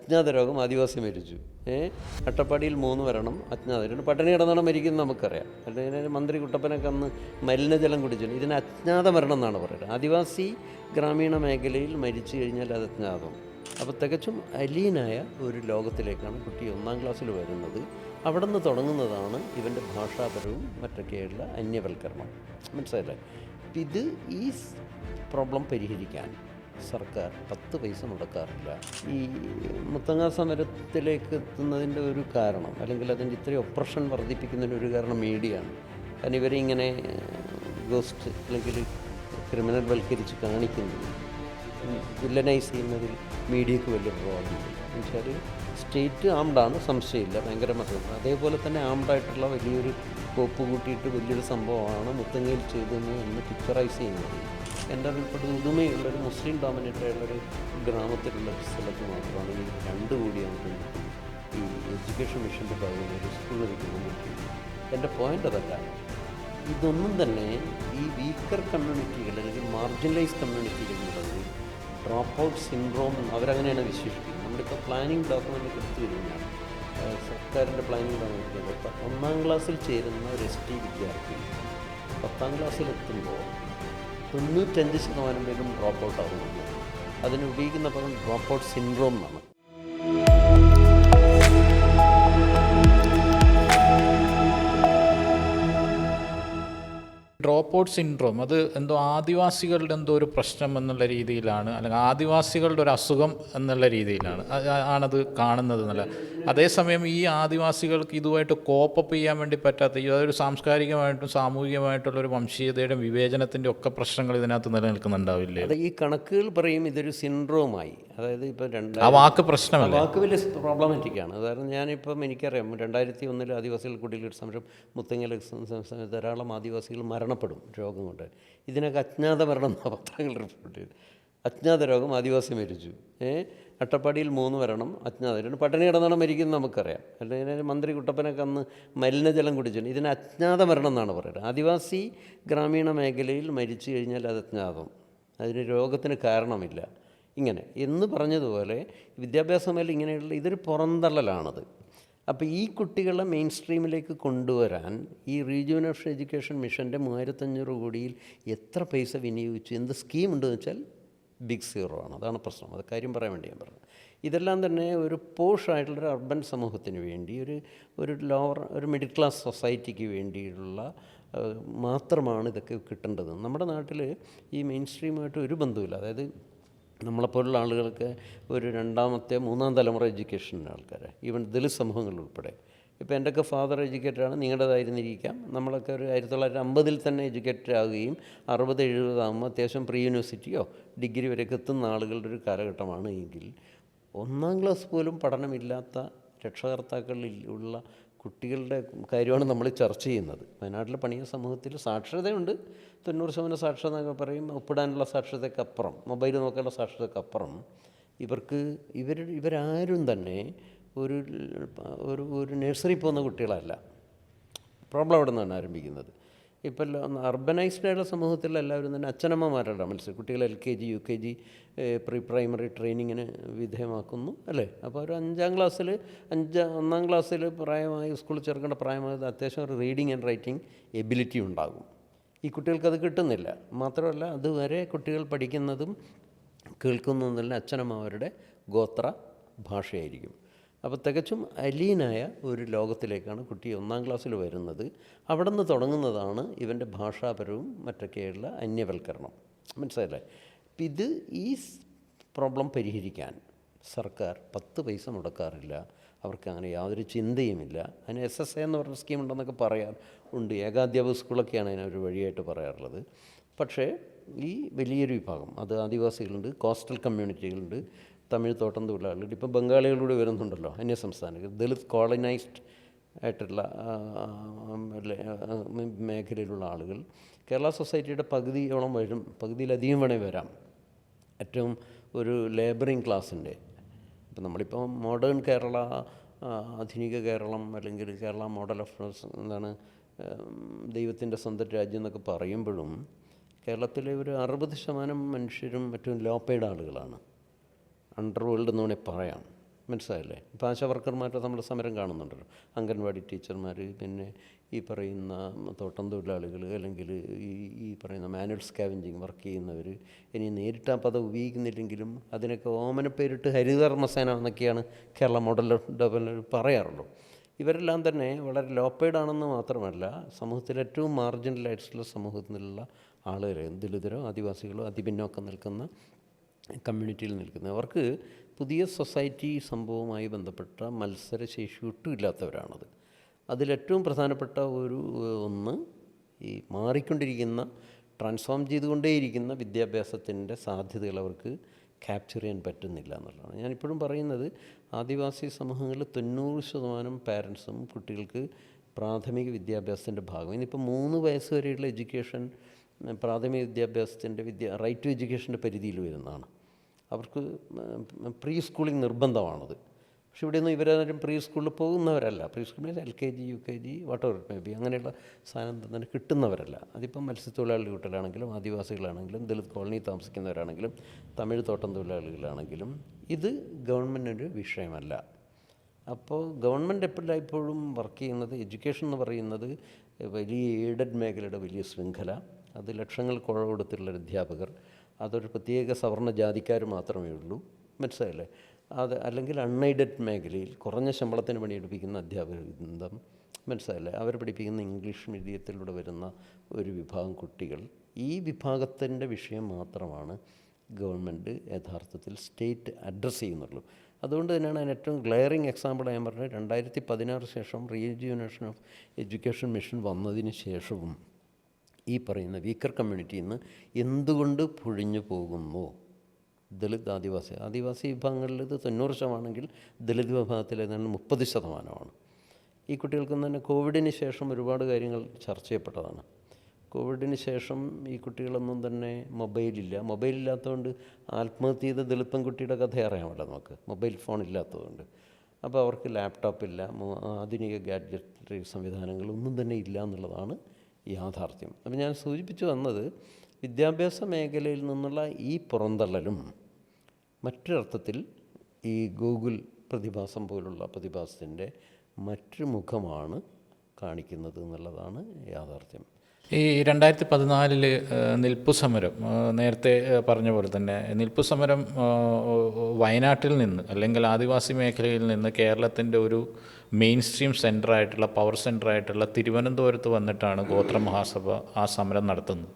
അജ്ഞാത രോഗം ആദിവാസി മരിച്ചു. അട്ടപ്പാടിയിൽ 3 മരണം അജ്ഞാത. പട്ടിണി കിടന്നാണ് മരിക്കുന്നത് നമുക്കറിയാം. അല്ലെങ്കിൽ മന്ത്രി കുട്ടപ്പനൊക്കെ അന്ന് മലിനജലം കുടിച്ചു. ഇതിന് അജ്ഞാത മരണം എന്നാണ് പറയുന്നത്. ആദിവാസി ഗ്രാമീണ മേഖലയിൽ മരിച്ചു കഴിഞ്ഞാൽ അത് അജ്ഞാതം. അപ്പോൾ തികച്ചും അലീനായ ഒരു ലോകത്തിലേക്കാണ് കുട്ടി 1-ാം ക്ലാസ്സിൽ വരുന്നത്. അവിടെ നിന്ന് തുടങ്ങുന്നതാണ് ഇവൻ്റെ ഭാഷാപരവും മറ്റൊക്കെയുള്ള അന്യവൽക്കരണം. മനസ്സിലായില്ലേ? ഇത് ഈ പ്രോബ്ലം പരിഹരിക്കാൻ സർക്കാർ 10 പൈസ മുടക്കാറില്ല. ഈ മുത്തങ്ങ സമരത്തിലേക്ക് എത്തുന്നതിൻ്റെ ഒരു കാരണം, അല്ലെങ്കിൽ അതിൻ്റെ ഇത്രയും ഒപ്രഷൻ വർദ്ധിപ്പിക്കുന്നതിന് ഒരു കാരണം മീഡിയയാണ്. കാരണം ഇവരെ ഇങ്ങനെ ഗോസ്റ്റ് അല്ലെങ്കിൽ ക്രിമിനൽ വൽക്കരിച്ച് കാണിക്കുന്നത്, വില്ലനൈസ് ചെയ്യുന്നതിൽ മീഡിയക്ക് വലിയ പ്രോബ്ലം. എന്നുവെച്ചാൽ സ്റ്റേറ്റ് ആംഡാണ്, സംശയമില്ല, ഭയങ്കര മതം. അതേപോലെ തന്നെ ആംഡായിട്ടുള്ള വലിയൊരു കോപ്പ് കൂട്ടിയിട്ട് വലിയൊരു സംഭവമാണ് മുത്തങ്ങയിൽ ചെയ്തതെന്ന് എന്ന് പിക്ചറൈസ് ചെയ്യുന്നത്. എൻ്റെ അറിയപ്പെട്ട ഉദുമയുള്ളൊരു മുസ്ലിം ഡോമിനേറ്റഡുള്ളൊരു ഗ്രാമത്തിലുള്ളൊരു സ്ഥലത്ത് മാത്രമാണ് ഈ 2 കോടിയാണ് ഈ എഡ്യൂക്കേഷൻ മിഷൻ്റെ ഭാഗമായി ഒരു സ്കൂൾ വയ്ക്കുന്നത്. എൻ്റെ പോയിൻ്റ് അതല്ല. ഇതൊന്നും തന്നെ ഈ വീക്കർ കമ്മ്യൂണിറ്റികൾ അല്ലെങ്കിൽ മാർജിനലൈസ് കമ്മ്യൂണിറ്റികൾ എന്നുള്ളത് ഡ്രോപ്പ് ഔട്ട് സിൻഡ്രോം അവരങ്ങനെയാണ് വിശേഷിപ്പിക്കുന്നത്. നമ്മളിപ്പോൾ പ്ലാനിങ് ഡോക്യുമെൻ്റ് എടുത്തു കഴിഞ്ഞാൽ സർക്കാരിൻ്റെ പ്ലാനിങ് ഡോക്യുമെൻ്റ് 1-ാം ക്ലാസ്സിൽ ചേരുന്ന ഒരു ST വിദ്യാർത്ഥി 10-ാം ക്ലാസ്സിലെത്തുമ്പോൾ 95% പേരും ഡ്രോപ്പ് ഔട്ട് ആകുന്നുണ്ട്. അതിന് ഉപയോഗിക്കുന്ന പദം ഡ്രോപ്പ് ഔട്ട് സിൻഡ്രോം എന്നാണ്. ഡ്രോപ്പ് ഔട്ട് സിൻഡ്രോം അത് എന്തോ ആദിവാസികളുടെ എന്തോ ഒരു പ്രശ്നം എന്നുള്ള രീതിയിലാണ്, അല്ലെങ്കിൽ ആദിവാസികളുടെ ഒരു അസുഖം എന്നുള്ള രീതിയിലാണ് ആണത് കാണുന്നത് എന്നല്ല. അതേസമയം ഈ ആദിവാസികൾക്ക് ഇതുമായിട്ട് കോപ്പപ്പ് ചെയ്യാൻ വേണ്ടി പറ്റാത്ത ഇതൊരു സാംസ്കാരികമായിട്ടും സാമൂഹികമായിട്ടുള്ളൊരു വംശീയതയുടെ വിവേചനത്തിൻ്റെ ഒക്കെ പ്രശ്നങ്ങൾ ഇതിനകത്ത് നിലനിൽക്കുന്നുണ്ടാവില്ലേ? ഈ കണക്കുകൾ പറയും ഇതൊരു സിൻഡ്രോമായി. അതായത് ഇപ്പോൾ ആ വാക്ക് പ്രശ്നമല്ല, വാക്ക് വലിയ പ്രോബ്ലമാറ്റിക്കാണ്. കാരണം ഞാനിപ്പം എനിക്കറിയാം 2001 ആദിവാസികൾ കുടിയേറ്റ സമരം മുത്തങ്ങയിലെ ധാരാളം ആദിവാസികൾ മരണപ്പെടും രോഗം കൊണ്ട്. ഇതിനൊക്കെ അജ്ഞാത മരണം എന്നാണ് പത്രങ്ങൾ റിപ്പോർട്ട് ചെയ്ത്. അജ്ഞാത രോഗം ആദിവാസി മരിച്ചു. അട്ടപ്പാടിയിൽ 3 മരണം അജ്ഞാത. പട്ടിണി കിടന്നാണ് മരിക്കുന്നത് നമുക്കറിയാം. അല്ലെങ്കിൽ മന്ത്രി കുട്ടപ്പനൊക്കെ അന്ന് മലിനജലം കുടിച്ചു. ഇതിന് അജ്ഞാത മരണം എന്നാണ് പറയുന്നത്. ആദിവാസി ഗ്രാമീണ മേഖലയിൽ മരിച്ചു കഴിഞ്ഞാൽ അത് അജ്ഞാതം, അതിന് രോഗത്തിന് കാരണമില്ല. ഇങ്ങനെ എന്ന് പറഞ്ഞതുപോലെ വിദ്യാഭ്യാസ മേഖല ഇങ്ങനെയുള്ള ഇതൊരു പുറന്തള്ളലാണത്. അപ്പോൾ ഈ കുട്ടികളെ മെയിൻ സ്ട്രീമിലേക്ക് കൊണ്ടുവരാൻ ഈ റീജിയണൽ എഡ്യൂക്കേഷൻ മിഷൻ്റെ 3500 കോടിയിൽ എത്ര പൈസ വിനിയോഗിച്ചു, എന്ത് സ്കീമുണ്ടെന്ന് വെച്ചാൽ ബിഗ് സീറോ ആണ്. അതാണ് പ്രശ്നം. അത് കാര്യം പറയാൻ വേണ്ടി ഞാൻ പറഞ്ഞു. ഇതെല്ലാം തന്നെ ഒരു പോഷായിട്ടുള്ളൊരു അർബൻ സമൂഹത്തിന് വേണ്ടി, ഒരു ലോവർ ഒരു മിഡിൽ ക്ലാസ് സൊസൈറ്റിക്ക് വേണ്ടിയുള്ള മാത്രമാണ് ഇതൊക്കെ കിട്ടേണ്ടത്. നമ്മുടെ നാട്ടിൽ ഈ മെയിൻ സ്ട്രീമായിട്ട് ഒരു ബന്ധമില്ല. അതായത് നമ്മളെപ്പോലുള്ള ആളുകൾക്ക് ഒരു 2ാമത്തെ 3ാം തലമുറ എഡ്യൂക്കേഷൻ്റെ ആൾക്കാരെ, ഈവൻ ദളിത് സമൂഹങ്ങൾ ഉൾപ്പെടെ. ഇപ്പോൾ എൻ്റെയൊക്കെ ഫാദർ എഡ്യൂക്കേറ്റഡാണ്, നിങ്ങളുടേതായിരുന്നിരിക്കാം. നമ്മളൊക്കെ ഒരു 1950 തന്നെ എഡ്യൂക്കേറ്റഡ് ആവുകയും 60-70 ആകുമ്പോൾ അത്യാവശ്യം പ്രീ യൂണിവേഴ്സിറ്റിയോ ഡിഗ്രി വരെയൊക്കെ എത്തുന്ന ആളുകളുടെ ഒരു കാലഘട്ടമാണ് എങ്കിൽ 1-ാം ക്ലാസ് പോലും പഠനമില്ലാത്ത രക്ഷകർത്താക്കളിൽ ഉള്ള കുട്ടികളുടെ കാര്യമാണ് നമ്മൾ ചർച്ച ചെയ്യുന്നത്. വയനാട്ടിലെ പണിയ സമൂഹത്തിൽ സാക്ഷരതയുണ്ട്, 90% സാക്ഷരത എന്നൊക്കെ പറയും. ഒപ്പിടാനുള്ള സാക്ഷരതയ്ക്കപ്പുറം, മൊബൈൽ നോക്കാനുള്ള സാക്ഷരതയ്ക്കപ്പുറം ഇവരാരും തന്നെ ഒരു നഴ്സറി പോകുന്ന കുട്ടികളല്ല. പ്രോബ്ലം അവിടെ നിന്നാണ് ആരംഭിക്കുന്നത്. ഇപ്പം അർബനൈസ്ഡ് ആയിട്ടുള്ള സമൂഹത്തിൽ എല്ലാവരും തന്നെ അച്ഛനമ്മമാരുടെ മത്സരം കുട്ടികൾ LKG UKG പ്രീ പ്രൈമറി ട്രെയിനിങ്ങിന് വിധേയമാക്കുന്നു അല്ലേ. അപ്പോൾ ഒരു 5-ാം ക്ലാസ്സിൽ 1-ാം ക്ലാസ്സിൽ പ്രായമായി സ്കൂളിൽ ചേർക്കേണ്ട പ്രായമായത് അത്യാവശ്യം ഒരു റീഡിങ് ആൻഡ് റൈറ്റിംഗ് എബിലിറ്റി ഉണ്ടാകും. ഈ കുട്ടികൾക്കത് കിട്ടുന്നില്ല. മാത്രമല്ല അതുവരെ കുട്ടികൾ പഠിക്കുന്നതും കേൾക്കുന്നതും അച്ഛനമ്മമാരുടെ ഗോത്ര ഭാഷയായിരിക്കും. അപ്പോൾ തികച്ചും അലീനായ ഒരു ലോകത്തിലേക്കാണ് കുട്ടി 1-ാം ക്ലാസ്സിൽ വരുന്നത്. അവിടെ നിന്ന് തുടങ്ങുന്നതാണ് ഇവൻ്റെ ഭാഷാപരവും മറ്റൊക്കെയുള്ള അന്യവൽക്കരണം. മനസ്സിലായില്ലേ? ഇത് ഈ പ്രോബ്ലം പരിഹരിക്കാൻ സർക്കാർ 10 പൈസ മുടക്കാറില്ല. അവർക്ക് അങ്ങനെ യാതൊരു ചിന്തയുമില്ല. അതിന് SSA എന്ന് പറഞ്ഞ സ്കീം ഉണ്ടെന്നൊക്കെ ഉണ്ട്. ഏകാധ്യാപക സ്കൂളൊക്കെയാണ് അതിനൊരു വഴിയായിട്ട് പറയാറുള്ളത്. പക്ഷേ ഈ വലിയൊരു വിഭാഗം, അത് ആദിവാസികളുണ്ട്, കോസ്റ്റൽ കമ്മ്യൂണിറ്റികളുണ്ട്, തമിഴ് തോട്ടം തൊഴിലാളികളുണ്ട്, ഇപ്പോൾ ബംഗാളികളൂടെ വരുന്നുണ്ടല്ലോ, അന്യസംസ്ഥാനികൾ, ദളിത് കോളനൈസ്ഡ് ആയിട്ടുള്ള മേഖലയിലുള്ള ആളുകൾ കേരള സൊസൈറ്റിയുടെ പകുതിയോളം വരും, പകുതിയിലധികം വരാം. ഏറ്റവും ഒരു ലേബറിങ് ക്ലാസ്സിൻ്റെ, ഇപ്പം നമ്മളിപ്പോൾ മോഡേൺ കേരള, ആധുനിക കേരളം, അല്ലെങ്കിൽ കേരള മോഡൽ ഓഫ് ദൈവത്തിൻ്റെ സ്വന്തം രാജ്യം എന്നൊക്കെ പറയുമ്പോഴും കേരളത്തിലെ ഒരു 60% മനുഷ്യരും മറ്റും ലോ പെയ്ഡ് ആളുകളാണ്. അണ്ടർ വേൾഡ് എന്ന് വേണമെങ്കിൽ പറയാം. മനസ്സിലായില്ലേ? ഇപ്പോൾ ആശാ വർക്കർമാരുടെ നമ്മൾ സമരം കാണുന്നുണ്ടല്ലോ, അംഗൻവാടി ടീച്ചർമാർ, പിന്നെ ഈ പറയുന്ന തോട്ടം തൊഴിലാളികൾ, അല്ലെങ്കിൽ ഈ പറയുന്ന മാനുവൽ സ്കാവഞ്ചിങ് വർക്ക് ചെയ്യുന്നവർ, ഇനി നേരിട്ട് ആ പദം ഉപയോഗിക്കുന്നില്ലെങ്കിലും അതിനൊക്കെ ഓമനപ്പേരിട്ട് ഹരിതകർമ്മസേന എന്നൊക്കെയാണ് കേരള മോഡൽ ഡെവലപ്മെൻറ്റ് പറയാറുള്ളൂ. ഇവരെല്ലാം തന്നെ വളരെ ലോപ്പേഡാണെന്ന് മാത്രമല്ല, സമൂഹത്തിൽ ഏറ്റവും മാർജിനലായിട്ടുള്ള സമൂഹത്തിലുള്ള ആളുകൾ, ദലിതരോ ആദിവാസികളോ അതിപിന്നോക്കം നിൽക്കുന്ന കമ്മ്യൂണിറ്റിയിൽ നിൽക്കുന്ന അവർക്ക് പുതിയ സൊസൈറ്റി സംഭവവുമായി ബന്ധപ്പെട്ട മത്സരശേഷി ഒട്ടും ഇല്ലാത്തവരാണത്. അതിലേറ്റവും പ്രധാനപ്പെട്ട ഒന്ന് ഈ മാറിക്കൊണ്ടിരിക്കുന്ന, ട്രാൻസ്ഫോം ചെയ്തുകൊണ്ടേയിരിക്കുന്ന വിദ്യാഭ്യാസത്തിൻ്റെ സാധ്യതകൾ അവർക്ക് ക്യാപ്ചർ ചെയ്യാൻ പറ്റുന്നില്ല എന്നുള്ളതാണ്. ഞാനിപ്പോഴും പറയുന്നത്, ആദിവാസി സമൂഹങ്ങളിൽ 90% പാരൻസും കുട്ടികൾക്ക് പ്രാഥമിക വിദ്യാഭ്യാസത്തിൻ്റെ ഭാഗം, ഇനിയിപ്പോൾ 3 വയസ്സ് വരെയുള്ള എഡ്യൂക്കേഷൻ പ്രാഥമിക വിദ്യാഭ്യാസത്തിൻ്റെ റൈറ്റ് ടു എഡ്യൂക്കേഷൻ്റെ പരിധിയിൽ വരുന്നതാണ്. അവർക്ക് പ്രീ സ്കൂളിംഗ് നിർബന്ധമാണത്. പക്ഷെ ഇവിടെയൊന്നും ഇവരാരും പ്രീ സ്കൂളിൽ പോകുന്നവരല്ല. പ്രീ സ്കൂളിൽ LKG UKG whatever may be അങ്ങനെയുള്ള സാധനം തന്നെ കിട്ടുന്നവരല്ല. അതിപ്പം മത്സ്യത്തൊഴിലാളി കുട്ടികളാണെങ്കിലും ആദിവാസികളാണെങ്കിലും ദളിത് കോളനി താമസിക്കുന്നവരാണെങ്കിലും തമിഴ് തോട്ടം തൊഴിലാളികളാണെങ്കിലും ഇത് ഗവൺമെൻറ്റിൻ്റെ വിഷയമല്ല. അപ്പോൾ ഗവൺമെൻറ് എപ്പോഴും വർക്ക് ചെയ്യുന്നത്, എഡ്യൂക്കേഷൻ എന്ന് പറയുന്നത് വലിയ എയ്ഡഡ് മേഖലയുടെ വലിയ ശൃംഖല, അത് ലക്ഷങ്ങൾ കുഴ കൊടുത്തിട്ടുള്ള അധ്യാപകർ, അതൊരു പ്രത്യേക സവർണ്ണ ജാതിക്കാർ മാത്രമേ ഉള്ളൂ, മനസ്സിലായില്ലേ? അത് അല്ലെങ്കിൽ അൺഎയ്ഡഡ് മേഖലയിൽ കുറഞ്ഞ ശമ്പളത്തിന് പണിയെടുപ്പിക്കുന്ന അധ്യാപക വൃന്ദം, മനസ്സിലായില്ലേ? അവർ പഠിപ്പിക്കുന്ന ഇംഗ്ലീഷ് മീഡിയത്തിലൂടെ വരുന്ന ഒരു വിഭാഗം കുട്ടികൾ, ഈ വിഭാഗത്തിൻ്റെ വിഷയം മാത്രമാണ് ഗവൺമെൻറ് യഥാർത്ഥത്തിൽ സ്റ്റേറ്റ് അഡ്രസ്സ് ചെയ്യുന്നുള്ളൂ. അതുകൊണ്ട് തന്നെയാണ് അതിന് ഏറ്റവും ഗ്ലെയറിങ് എക്സാമ്പിൾ ഞാൻ പറഞ്ഞത്, 2016 ശേഷം റീജുവനേഷൻ ഓഫ് എഡ്യൂക്കേഷൻ മിഷൻ വന്നതിന് ശേഷവും ഈ പറയുന്ന വീക്കർ കമ്മ്യൂണിറ്റിയിൽ നിന്ന് എന്തുകൊണ്ട് പൊഴിഞ്ഞു പോകുന്നു? ദളിത് ആദിവാസി വിഭാഗങ്ങളിൽ ഇത് 90%, ദളിത് വിഭാഗത്തിൽ ഏതാണ്ട് 30%. ഈ കുട്ടികൾക്കൊന്നും തന്നെ കോവിഡിന് ശേഷം ഒരുപാട് കാര്യങ്ങൾ ചർച്ച ചെയ്യപ്പെട്ടതാണ്. കോവിഡിന് ശേഷം ഈ കുട്ടികളൊന്നും തന്നെ മൊബൈലില്ലാത്തതുകൊണ്ട് ആത്മഹത്യ ചെയ്ത ദളിത് പെൺകുട്ടിയുടെ കഥ അറിയാമല്ലോ നമുക്ക്, മൊബൈൽ ഫോൺ ഇല്ലാത്തതുകൊണ്ട്. അപ്പോൾ അവർക്ക് ലാപ്ടോപ്പില്ല, ആധുനിക ഗാഡ്ജറ്ററി സംവിധാനങ്ങളൊന്നും തന്നെ ഇല്ല എന്നുള്ളതാണ് യാഥാർത്ഥ്യം. അപ്പോൾ ഞാൻ സൂചിപ്പിച്ചു വന്നത്, വിദ്യാഭ്യാസ മേഖലയിൽ നിന്നുള്ള ഈ പുറന്തള്ളലും മറ്റൊരർത്ഥത്തിൽ ഈ ഗൂഗിൾ പ്രതിഭാസം പോലുള്ള പ്രതിഭാസത്തിൻ്റെ മറ്റൊരു മുഖമാണ് കാണിക്കുന്നത് എന്നുള്ളതാണ് യാഥാർത്ഥ്യം. ഈ 2014 നിൽപ്പു സമരം, നേരത്തെ പറഞ്ഞ പോലെ തന്നെ നിൽപ്പു സമരം വയനാട്ടിൽ നിന്ന്, അല്ലെങ്കിൽ ആദിവാസി മേഖലയിൽ നിന്ന് കേരളത്തിൻ്റെ ഒരു മെയിൻ സ്ട്രീം സെൻറ്ററായിട്ടുള്ള പവർ സെൻറ്ററായിട്ടുള്ള തിരുവനന്തപുരത്ത് വന്നിട്ടാണ് ഗോത്ര മഹാസഭ ആ സമരം നടത്തുന്നത്.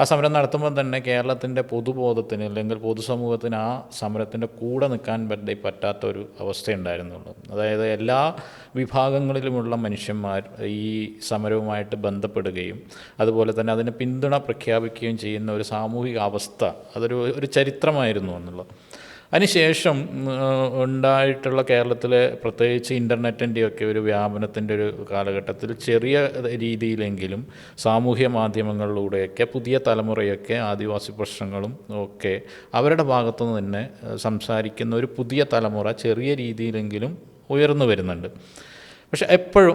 ആ സമരം നടത്തുമ്പോൾ തന്നെ കേരളത്തിൻ്റെ പൊതുബോധത്തിന്, അല്ലെങ്കിൽ പൊതുസമൂഹത്തിന് ആ സമരത്തിൻ്റെ കൂടെ നിൽക്കാൻ പറ്റാത്തൊരു അവസ്ഥയുണ്ടായിരുന്നുള്ളൂ. അതായത് എല്ലാ വിഭാഗങ്ങളിലുമുള്ള മനുഷ്യന്മാർ ഈ സമരവുമായിട്ട് ബന്ധപ്പെടുകയും അതുപോലെ തന്നെ അതിന് പിന്തുണ പ്രഖ്യാപിക്കുകയും ചെയ്യുന്ന ഒരു സാമൂഹിക അവസ്ഥ, അതൊരു ചരിത്രമായിരുന്നു എന്നുള്ളത്. അതിനുശേഷം ഉണ്ടായിട്ടുള്ള കേരളത്തിലെ പ്രത്യേകിച്ച് ഇൻ്റർനെറ്റിൻ്റെയൊക്കെ ഒരു വ്യാപനത്തിൻ്റെ ഒരു കാലഘട്ടത്തിൽ ചെറിയ രീതിയിലെങ്കിലും സാമൂഹ്യ മാധ്യമങ്ങളിലൂടെയൊക്കെ പുതിയ തലമുറയൊക്കെ ആദിവാസി പ്രശ്നങ്ങളും ഒക്കെ അവരുടെ ഭാഗത്തുനിന്ന് തന്നെ സംസാരിക്കുന്ന ഒരു പുതിയ തലമുറ ചെറിയ രീതിയിലെങ്കിലും ഉയർന്നു വരുന്നുണ്ട്. പക്ഷെ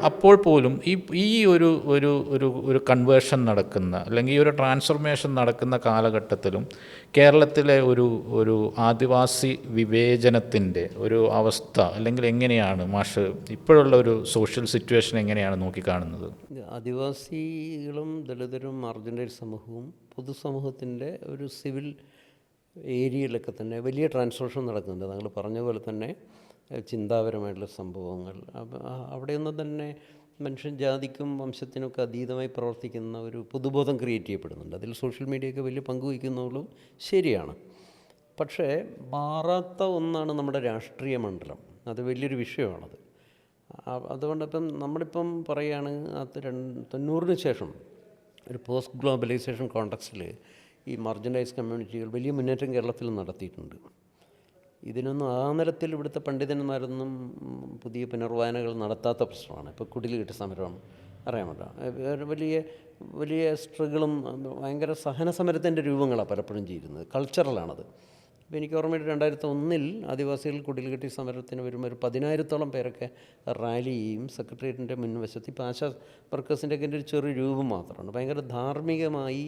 അപ്പോൾ പോലും ഈ ഒരു കൺവേർഷൻ നടക്കുന്ന, അല്ലെങ്കിൽ ഈ ഒരു ട്രാൻസ്ഫോർമേഷൻ നടക്കുന്ന കാലഘട്ടത്തിലും കേരളത്തിലെ ഒരു ആദിവാസി വിവേചനത്തിൻ്റെ ഒരു അവസ്ഥ, അല്ലെങ്കിൽ എങ്ങനെയാണ് മാഷ് ഇപ്പോഴുള്ള ഒരു സോഷ്യൽ സിറ്റുവേഷൻ എങ്ങനെയാണ് നോക്കിക്കാണുന്നത്? ആദിവാസികളും ദളിതരും മാർജിനൈസ്ഡ് സമൂഹവും പൊതുസമൂഹത്തിൻ്റെ ഒരു സിവിൽ ഏരിയയിലൊക്കെ തന്നെ വലിയ ട്രാൻസ്ഫോർമേഷൻ നടക്കുന്നുണ്ട്. താങ്കൾ പറഞ്ഞ പോലെ തന്നെ ചിന്താപരമായിട്ടുള്ള സംഭവങ്ങൾ, അവിടെയൊന്നും തന്നെ മനുഷ്യൻ ജാതിക്കും വംശത്തിനൊക്കെ അതീതമായി പ്രവർത്തിക്കുന്ന ഒരു പൊതുബോധം ക്രിയേറ്റ് ചെയ്യപ്പെടുന്നുണ്ട്. അതിൽ സോഷ്യൽ മീഡിയയൊക്കെ വലിയ പങ്ക് വഹിക്കുന്നുള്ളൂ, ശരിയാണ്. പക്ഷേ മാറാത്ത ഒന്നാണ് നമ്മുടെ രാഷ്ട്രീയ മണ്ഡലം. അത് വലിയൊരു വിഷയമാണത്. അതുകൊണ്ടിപ്പം നമ്മളിപ്പം പറയുകയാണ്, 90-ന് ശേഷം ഒരു പോസ്റ്റ് ഗ്ലോബലൈസേഷൻ കോണ്ടെക്സ്റ്റിൽ ഈ മാർജിനൈസ്ഡ് കമ്മ്യൂണിറ്റികൾ വലിയ മുന്നേറ്റം കേരളത്തിൽ നടത്തിയിട്ടുണ്ട്. ഇതിനൊന്നും ആ നിലത്തിൽ ഇവിടുത്തെ പണ്ഡിതന്മാരൊന്നും പുതിയ പുനർവായനകൾ നടത്താത്ത പ്രശ്നമാണ്. ഇപ്പോൾ കുടിലുകെട്ട് സമരം അറിയാമല്ലോ, വലിയ സ്ട്രഗിളും ഭയങ്കര സഹന സമരത്തിൻ്റെ രൂപങ്ങളാണ് പലപ്പോഴും ചെയ്യുന്നത്. കൾച്ചറലാണത്. ഇപ്പോൾ എനിക്ക് ഓർമ്മയുണ്ട് 2001 ആദിവാസികൾ കുടിലുകെട്ടി സമരത്തിന് വരുമ്പോൾ ഒരു 10,000-ഓളം പേരൊക്കെ റാലി ചെയ്യും സെക്രട്ടേറിയറ്റിൻ്റെ മുൻവശത്ത്. ഇപ്പോൾ ആശാ വർക്കേഴ്സിൻ്റെ ഒക്കെ ഒരു ചെറിയ രൂപം മാത്രമാണ്. ഭയങ്കര ധാർമ്മികമായി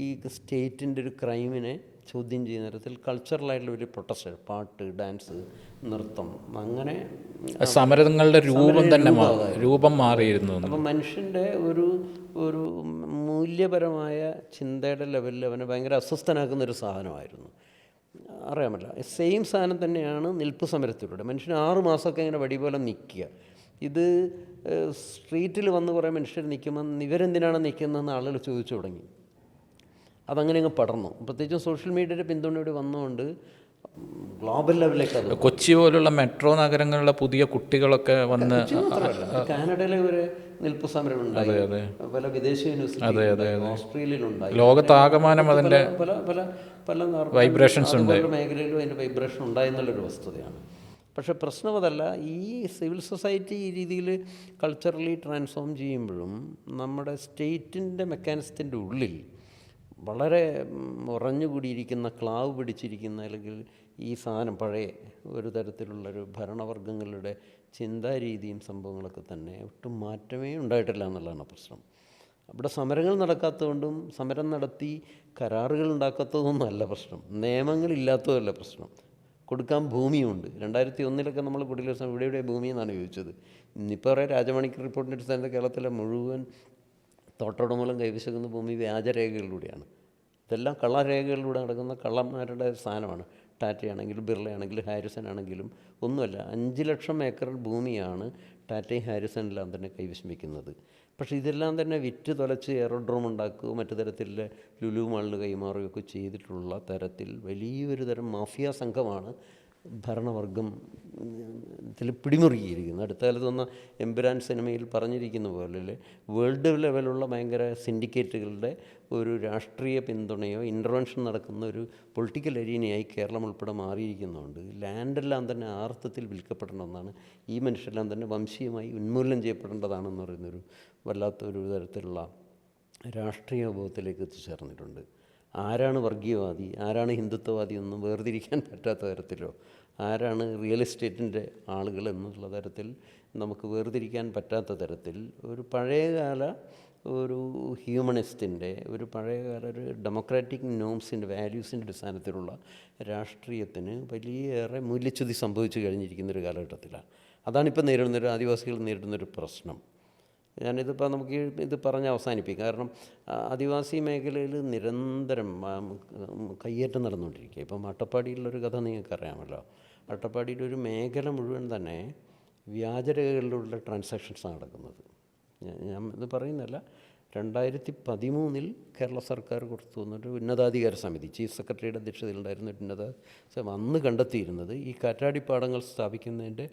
ഈ സ്റ്റേറ്റിൻ്റെ ഒരു ക്രൈമിനെ ചോദ്യം ചെയ്യുന്ന തരത്തിൽ കൾച്ചറലായിട്ടുള്ള ഒരു പ്രൊട്ടസ്റ്റ്, പാട്ട്, ഡാൻസ്, നൃത്തം, അങ്ങനെ സമരങ്ങളുടെ രൂപം തന്നെ രൂപം മാറിയിരുന്നു. അപ്പം മനുഷ്യൻ്റെ ഒരു ഒരു മൂല്യപരമായ ചിന്തയുടെ ലെവലിൽ അവനെ ഭയങ്കര അസ്വസ്ഥനാക്കുന്നൊരു സാധനമായിരുന്നു. അറിയാൻ പറ്റില്ല. സെയിം സാധനം തന്നെയാണ് നിൽപ്പ് സമരത്തിലൂടെ. മനുഷ്യന് 6 മാസമൊക്കെ ഇങ്ങനെ വടി പോലെ നിൽക്കുക. ഇത് സ്ട്രീറ്റിൽ വന്ന് കുറേ മനുഷ്യർ നിൽക്കുമ്പോൾ ഇവരെന്തിനാണ് നിൽക്കുന്നതെന്ന് ആളുകൾ ചോദിച്ചു തുടങ്ങി. അതങ്ങനെ അങ്ങ് പടർന്നു. പ്രത്യേകിച്ചും സോഷ്യൽ മീഡിയയുടെ പിന്തുണയോടെ വന്നുകൊണ്ട് ഗ്ലോബൽ ലെവലിലേക്ക് അത്. കൊച്ചി പോലുള്ള മെട്രോ നഗരങ്ങളിലെ പുതിയ കുട്ടികളൊക്കെ വന്ന് കാനഡയിലെ ഒരു നിൽപ്പ് സമരം ഉണ്ടായി, പല വിദേശ യൂണിവേഴ്സിറ്റി ഓസ്ട്രേലിയയിലുണ്ടായി, ലോകത്താകമാനം അതിൻ്റെ പല പല പല വൈബ്രേഷൻസ് ഉണ്ട്, മേഖലയിലും അതിൻ്റെ വൈബ്രേഷൻ ഉണ്ടായെന്നുള്ളൊരു വസ്തുതയാണ്. പക്ഷേ പ്രശ്നം അതല്ല. ഈ സിവിൽ സൊസൈറ്റി ഈ രീതിയിൽ കൾച്ചറലി ട്രാൻസ്ഫോം ചെയ്യുമ്പോഴും നമ്മുടെ സ്റ്റേറ്റിൻ്റെ മെക്കാനിസത്തിൻ്റെ ഉള്ളിൽ വളരെ ഉറഞ്ഞുകൂടിയിരിക്കുന്ന, ക്ലാവ് പിടിച്ചിരിക്കുന്ന, അല്ലെങ്കിൽ ഈ സാധനം പഴയ ഒരു തരത്തിലുള്ളൊരു ഭരണവർഗങ്ങളുടെ ചിന്താരീതിയും സംഭവങ്ങളൊക്കെ തന്നെ ഒട്ടും മാറ്റമേ ഉണ്ടായിട്ടില്ല എന്നുള്ളതാണ് പ്രശ്നം. അവിടെ സമരങ്ങൾ നടക്കാത്തതുകൊണ്ടും സമരം നടത്തി കരാറുകൾ ഉണ്ടാക്കാത്തതൊന്നും അല്ല പ്രശ്നം, നിയമങ്ങളില്ലാത്തതല്ല പ്രശ്നം. കൊടുക്കാൻ ഭൂമിയുണ്ട്. 2001 നമ്മൾ കുടിയേറ്റ ഇവിടെ ഭൂമി എന്നാണ് ചോദിച്ചത്. ഇന്നിപ്പോൾ പറയാം രാജമണിക്ക് റിപ്പോർട്ടിൻ്റെ അടിസ്ഥാനത്തിൽ കേരളത്തിലെ മുഴുവൻ തോട്ടോടമൂലം കൈവശക്കുന്ന ഭൂമി വ്യാജരേഖകളിലൂടെയാണ്. ഇതെല്ലാം കള്ളരേഖകളിലൂടെ നടക്കുന്ന കള്ളന്മാരുടെ സാധനമാണ്. ടാറ്റയാണെങ്കിലും ബിർളയാണെങ്കിലും ഹാരിസൺ ആണെങ്കിലും ഒന്നുമല്ല. 5 ലക്ഷം ഏക്കർ ഭൂമിയാണ് ടാറ്റയും ഹാരിസണെല്ലാം തന്നെ കൈവശം വയ്ക്കുന്നത്. പക്ഷേ ഇതെല്ലാം തന്നെ വിറ്റ് തൊലച്ച് എയറോഡ്രോം ഉണ്ടാക്കുകയോ മറ്റു തരത്തിലുള്ള ലുലു മാളിന് കൈമാറുകയൊക്കെ ചെയ്തിട്ടുള്ള തരത്തിൽ വലിയൊരു തരം മാഫിയ സംഘമാണ് ഭരണവർഗം ഇതിൽ പിടിമുറുകിയിരിക്കുന്നത്. അടുത്ത കാലത്ത് വന്ന എമ്പുരാൻ സിനിമയിൽ പറഞ്ഞിരിക്കുന്ന പോലെ വേൾഡ് ലെവലുള്ള ഭയങ്കര സിൻഡിക്കേറ്റുകളുടെ ഒരു രാഷ്ട്രീയ പിന്തുണയോ ഇൻ്റർവെൻഷൻ നടക്കുന്ന ഒരു പൊളിറ്റിക്കൽ അരീനയായി കേരളം ഉൾപ്പെടെ മാറിയിരിക്കുന്നതുകൊണ്ട് ലാൻഡെല്ലാം തന്നെ ആർത്ഥത്തിൽ വിൽക്കപ്പെടണമെന്നാണ്. ഈ മനുഷ്യരെല്ലാം തന്നെ വംശീയമായി ഉന്മൂലനം ചെയ്യപ്പെടേണ്ടതാണെന്ന് പറയുന്നൊരു വല്ലാത്തൊരു തരത്തിലുള്ള രാഷ്ട്രീയ ബോധത്തിലേക്ക് എത്തിച്ചേർന്നിട്ടുണ്ട്. ആരാണ് വർഗീയവാദി, ആരാണ് ഹിന്ദുത്വവാദി ഒന്നും വേർതിരിക്കാൻ പറ്റാത്ത തരത്തിലോ, ആരാണ് റിയൽ എസ്റ്റേറ്റിൻ്റെ ആളുകൾ എന്നുള്ള തരത്തിൽ നമുക്ക് വേർതിരിക്കാൻ പറ്റാത്ത തരത്തിൽ ഒരു പഴയകാല ഒരു ഹ്യൂമണിസ്റ്റിൻ്റെ, ഒരു പഴയകാല ഒരു ഡെമോക്രാറ്റിക് നോംസിൻ്റെ, വാല്യൂസിൻ്റെ അടിസ്ഥാനത്തിലുള്ള രാഷ്ട്രീയത്തിന് വലിയേറെ മൂല്യച്യുതി സംഭവിച്ചു കഴിഞ്ഞിരിക്കുന്നൊരു കാലഘട്ടത്തിലാണ്. അതാണിപ്പോൾ നേരിടുന്നൊരു ആദിവാസികൾ നേരിടുന്നൊരു പ്രശ്നം. ഞാനിതിപ്പോൾ നമുക്ക് ഇത് പറഞ്ഞ് അവസാനിപ്പിക്കും. കാരണം ആദിവാസി മേഖലയിൽ നിരന്തരം കയ്യേറ്റം നടന്നുകൊണ്ടിരിക്കുക. ഇപ്പം അട്ടപ്പാടിയിലുള്ളൊരു കഥ നിങ്ങൾക്കറിയാമല്ലോ. അട്ടപ്പാടിയിലൊരു മേഖല മുഴുവൻ തന്നെ വ്യാജരേഖകളിലുള്ള ട്രാൻസാക്ഷൻസാണ് നടക്കുന്നത്. ഞാൻ ഇത് പറയുന്നതല്ല. 2013 കേരള സർക്കാർ കൊടുത്തു വന്നൊരു ഉന്നതാധികാര സമിതി, ചീഫ് സെക്രട്ടറിയുടെ അധ്യക്ഷതയിലുണ്ടായിരുന്ന ഒരു ഉന്നത അന്ന് കണ്ടെത്തിയിരുന്നത് ഈ കാറ്റാടിപ്പാടങ്ങൾ സ്ഥാപിക്കുന്നതിൻ്റെ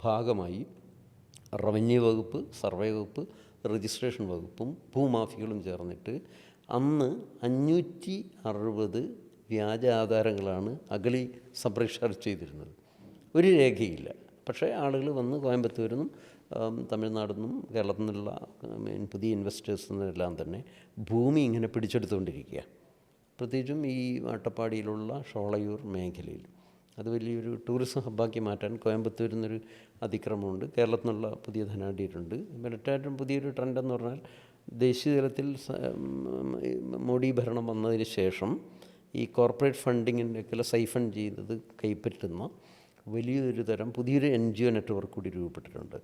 ഭാഗമായി റവന്യൂ വകുപ്പ്, സർവേ വകുപ്പ്, രജിസ്ട്രേഷൻ വകുപ്പും ഭൂമാഫികളും ചേർന്നിട്ട് അന്ന് 560 വ്യാജ ആധാരങ്ങളാണ് അഗളി സബ് രജിസ്റ്റർ ചെയ്തിരുന്നത്. ഒരു രേഖയില്ല. പക്ഷേ ആളുകൾ വന്ന് കോയമ്പത്തൂരിൽ നിന്നും തമിഴ്നാടിൽ നിന്നും കേരളത്തിൽ നിന്നുള്ള പുതിയ ഇൻവെസ്റ്റേഴ്സിൽ നിന്നെല്ലാം തന്നെ ഭൂമി ഇങ്ങനെ പിടിച്ചെടുത്തുകൊണ്ടിരിക്കുക. പ്രത്യേകിച്ചും ഈ അട്ടപ്പാടിയിലുള്ള ഷോളയൂർ മേഖലയിൽ അത് വലിയൊരു ടൂറിസം ഹബ്ബാക്കി മാറ്റാൻ കോയമ്പത്തൂരിൽ നിന്നൊരു അതിക്രമമുണ്ട്. കേരളത്തിൽ നിന്നുള്ള പുതിയ ധനാഢ്യരുണ്ട്. ഏറ്റവും പുതിയൊരു ട്രെൻഡെന്ന് പറഞ്ഞാൽ ദേശീയ തലത്തിൽ മോഡി ഭരണം വന്നതിന് ശേഷം ഈ കോർപ്പറേറ്റ് ഫണ്ടിങ്ങിൻ്റെയൊക്കെ സൈഫൺ ചെയ്തത് കൈപ്പറ്റുന്ന വലിയൊരു തരം പുതിയൊരു NGO നെറ്റ്വർക്ക് കൂടി രൂപപ്പെട്ടിട്ടുണ്ട്.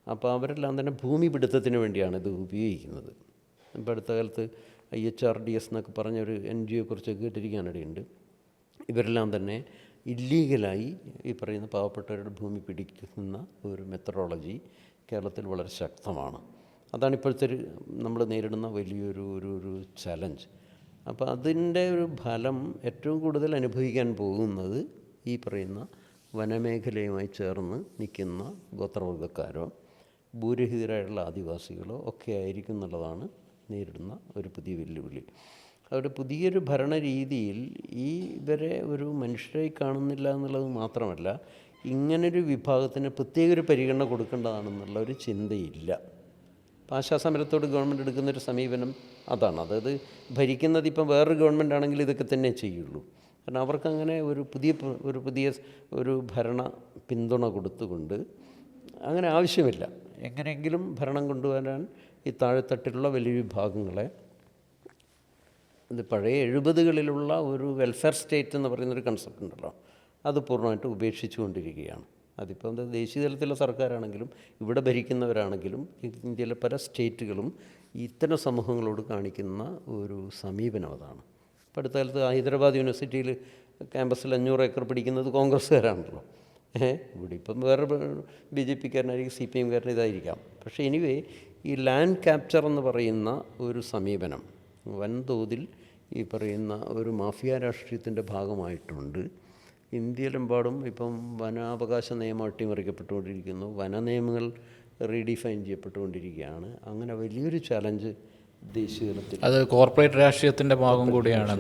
അപ്പോൾ അവരെല്ലാം തന്നെ ഭൂമി പിടുത്തത്തിന് വേണ്ടിയാണ് ഇത് ഉപയോഗിക്കുന്നത്. ഇപ്പോൾ അടുത്ത കാലത്ത് IHRDS എന്നൊക്കെ പറഞ്ഞൊരു NGOയെക്കുറിച്ച് കേട്ടിരിക്കാനിടയുണ്ട്. ഇവരെല്ലാം തന്നെ ഇല്ലീഗലായി ഈ പറയുന്ന പാവപ്പെട്ടവരുടെ ഭൂമി പിടിക്കുന്ന ഒരു മെത്തഡോളജി കേരളത്തിൽ വളരെ ശക്തമാണ്. അതാണ് ഇപ്പോഴത്തെ നമ്മൾ നേരിടുന്ന വലിയൊരു ഒരു ചലഞ്ച്. അപ്പോൾ അതിൻ്റെ ഒരു ഫലം ഏറ്റവും കൂടുതൽ അനുഭവിക്കാൻ പോകുന്നത് ഈ പറയുന്ന വനമേഖലയുമായി ചേർന്ന് നിൽക്കുന്ന ഗോത്രവർഗ്ഗക്കാരോ ഭൂരഹിതരായിട്ടുള്ള ആദിവാസികളോ ഒക്കെ ആയിരിക്കും എന്നുള്ളതാണ് നേരിടുന്ന ഒരു പുതിയ വെല്ലുവിളി. അവരുടെ പുതിയൊരു ഭരണരീതിയിൽ ഈ ഇവരെ ഒരു മനുഷ്യരായി കാണുന്നില്ല എന്നുള്ളത് മാത്രമല്ല, ഇങ്ങനൊരു വിഭാഗത്തിന് പ്രത്യേക ഒരു പരിഗണന കൊടുക്കേണ്ടതാണെന്നുള്ള ഒരു ചിന്തയില്ല. ആശാസമരത്തോട് ഗവൺമെൻറ് എടുക്കുന്നൊരു സമീപനം അതാണ്. അതായത് ഭരിക്കുന്നത് ഇപ്പം വേറൊരു ഗവൺമെൻറ് ആണെങ്കിൽ ഇതൊക്കെ തന്നെ ചെയ്യുള്ളൂ. കാരണം അവർക്കങ്ങനെ ഒരു പുതിയ ഒരു ഭരണ പിന്തുണ കൊടുത്തുകൊണ്ട് അങ്ങനെ ആവശ്യമില്ല. എങ്ങനെയെങ്കിലും ഭരണം കൊണ്ടുവരാൻ ഈ താഴെത്തട്ടിലുള്ള വലിയ വിഭാഗങ്ങളെ ഇത് പഴയ 70കളിലുള്ള ഒരു വെൽഫെയർ സ്റ്റേറ്റ് എന്ന് പറയുന്നൊരു കൺസെപ്റ്റ് ഉണ്ടല്ലോ, അത് പൂർണ്ണമായിട്ട് ഉപേക്ഷിച്ചുകൊണ്ടിരിക്കുകയാണ്. അതിപ്പോൾ എന്താ, ദേശീയ തലത്തിലുള്ള സർക്കാരാണെങ്കിലും ഇവിടെ ഭരിക്കുന്നവരാണെങ്കിലും ഇന്ത്യയിലെ പല സ്റ്റേറ്റുകളും ഇത്തരം സമൂഹങ്ങളോട് കാണിക്കുന്ന ഒരു സമീപനം അതാണ്. ഇപ്പോൾ അടുത്ത കാലത്ത് ഹൈദരാബാദ് യൂണിവേഴ്സിറ്റിയിൽ ക്യാമ്പസിൽ 500 ഏക്കർ പിടിക്കുന്നത് കോൺഗ്രസ്സുകാരാണല്ലോ. ഇവിടെ ഇപ്പം വേറെ BJPക്കാരനായിരിക്കും, CPM ഇതായിരിക്കാം. പക്ഷേ എനിവേ ഈ ലാൻഡ് ക്യാപ്ചർ എന്ന് പറയുന്ന ഒരു സമീപനം വൻതോതിൽ ഈ പറയുന്ന ഒരു മാഫിയ രാഷ്ട്രീയത്തിൻ്റെ ഭാഗമായിട്ടുണ്ട്. ഇന്ത്യയിലെമ്പാടും ഇപ്പം വനാവകാശ നിയമം അട്ടിമറിക്കപ്പെട്ടുകൊണ്ടിരിക്കുന്നു, വന നിയമങ്ങൾ റീഡിഫൈൻ ചെയ്യപ്പെട്ടുകൊണ്ടിരിക്കുകയാണ്. അങ്ങനെ വലിയൊരു ചലഞ്ച് ദേശീയ തലത്തിൽ, അത് കോർപ്പറേറ്റ് രാഷ്ട്രീയത്തിൻ്റെ ഭാഗം കൂടിയാണ്.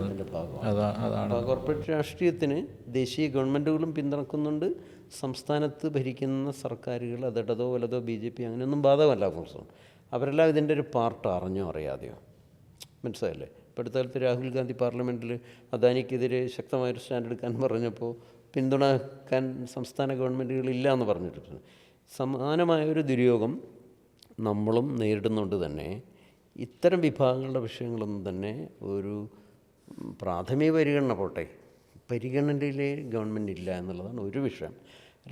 അതാണ് കോർപ്പറേറ്റ് രാഷ്ട്രീയത്തിന് ദേശീയ ഗവൺമെൻറ്റുകളും പിന്തുണക്കുന്നുണ്ട്. സംസ്ഥാനത്ത് ഭരിക്കുന്ന സർക്കാരുകൾ അത് ഇടതോ വലതോ BJP അങ്ങനെയൊന്നും ബാധകമല്ല. ഫോഴ്സും അവരെല്ലാം ഇതിൻ്റെ ഒരു പാർട്ട് അറിഞ്ഞോ അറിയാതെയോ, മനസ്സിലായില്ലേ? ഇപ്പോൾ അടുത്ത കാലത്ത് രാഹുൽ ഗാന്ധി പാർലമെൻറ്റിൽ അദാനിക്കെതിരെ ശക്തമായൊരു സ്റ്റാൻഡ് എടുക്കാൻ പറഞ്ഞപ്പോൾ പിന്തുണക്കാൻ സംസ്ഥാന ഗവൺമെൻറ്റുകളില്ല എന്ന് പറഞ്ഞിട്ടുണ്ട്. സമാനമായൊരു ദുര്യോഗം നമ്മളും നേരിടുന്നുണ്ട് തന്നെ. ഇത്തരം വിഭാഗങ്ങളുടെ വിഷയങ്ങളൊന്നും തന്നെ ഒരു പ്രാഥമിക പരിഗണന പോട്ടെ, പരിഗണനയിലെ ഗവൺമെൻറ് ഇല്ല എന്നുള്ളതാണ് ഒരു വിഷയം.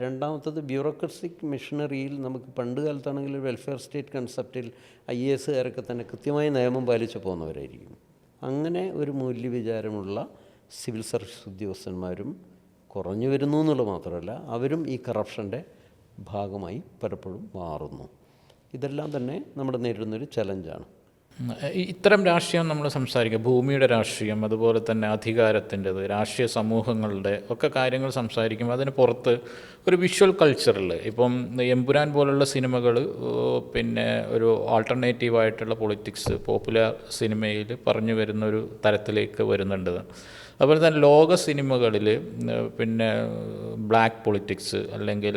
രണ്ടാമത്തത് ബ്യൂറോക്രസിക് മിഷനറിയിൽ നമുക്ക് പണ്ട് കാലത്താണെങ്കിൽ വെൽഫെയർ സ്റ്റേറ്റ് കൺസെപ്റ്റിൽ IAS തന്നെ കൃത്യമായ നിയമം പാലിച്ചു പോകുന്നവരായിരിക്കും. അങ്ങനെ ഒരു മൂല്യവിചാരമുള്ള സിവിൽ സർവീസ് ഉദ്യോഗസ്ഥന്മാരും കുറഞ്ഞു വരുന്നു എന്നുള്ളത് മാത്രമല്ല, അവരും ഈ കറപ്ഷൻ്റെ ഭാഗമായി പലപ്പോഴും മാറുന്നു. ഇതെല്ലാം തന്നെ നമ്മൾ നേരിടുന്നൊരു ചലഞ്ചാണ്. ഇത്തരം രാഷ്ട്രീയം നമ്മൾ സംസാരിക്കുക, ഭൂമിയുടെ രാഷ്ട്രീയം, അതുപോലെ തന്നെ അധികാരത്തിൻ്റെത്, രാഷ്ട്രീയ സമൂഹങ്ങളുടെ ഒക്കെ കാര്യങ്ങൾ സംസാരിക്കുമ്പോൾ അതിന് പുറത്ത് ഒരു വിഷ്വൽ കൾച്ചറിൽ ഇപ്പം എമ്പുരാൻ പോലുള്ള സിനിമകൾ പിന്നെ ഒരു ആൾട്ടർനേറ്റീവായിട്ടുള്ള പൊളിറ്റിക്സ് പോപ്പുലർ സിനിമയിൽ പറഞ്ഞു വരുന്നൊരു തരത്തിലേക്ക് വരുന്നുണ്ട്. അതുപോലെ തന്നെ ലോക സിനിമകളിൽ പിന്നെ ബ്ലാക്ക് പൊളിറ്റിക്സ് അല്ലെങ്കിൽ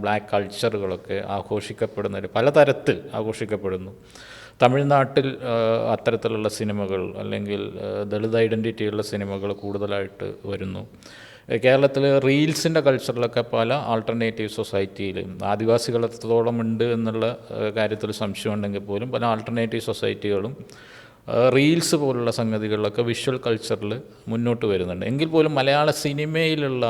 ബ്ലാക്ക് കൾച്ചറുകളൊക്കെ ആഘോഷിക്കപ്പെടുന്നതിൽ പലതരത്തിൽ ആഘോഷിക്കപ്പെടുന്നു. തമിഴ്നാട്ടിൽ അത്തരത്തിലുള്ള സിനിമകൾ അല്ലെങ്കിൽ ദളിത് ഐഡൻറ്റിറ്റിയുള്ള സിനിമകൾ കൂടുതലായിട്ട് വരുന്നു. കേരളത്തിൽ റീൽസിൻ്റെ കൾച്ചറിലൊക്കെ പല ആൾട്ടർനേറ്റീവ് സൊസൈറ്റിയിൽ ആദിവാസികൾ എത്രത്തോളം ഉണ്ട് എന്നുള്ള കാര്യത്തിൽ സംശയമുണ്ടെങ്കിൽ പോലും പല ആൾട്ടർനേറ്റീവ് സൊസൈറ്റികളും റീൽസ് പോലുള്ള സംഗതികളിലൊക്കെ വിഷ്വൽ കൾച്ചറിൽ മുന്നോട്ട് വരുന്നുണ്ട്. എങ്കിൽ പോലും മലയാള സിനിമയിലുള്ള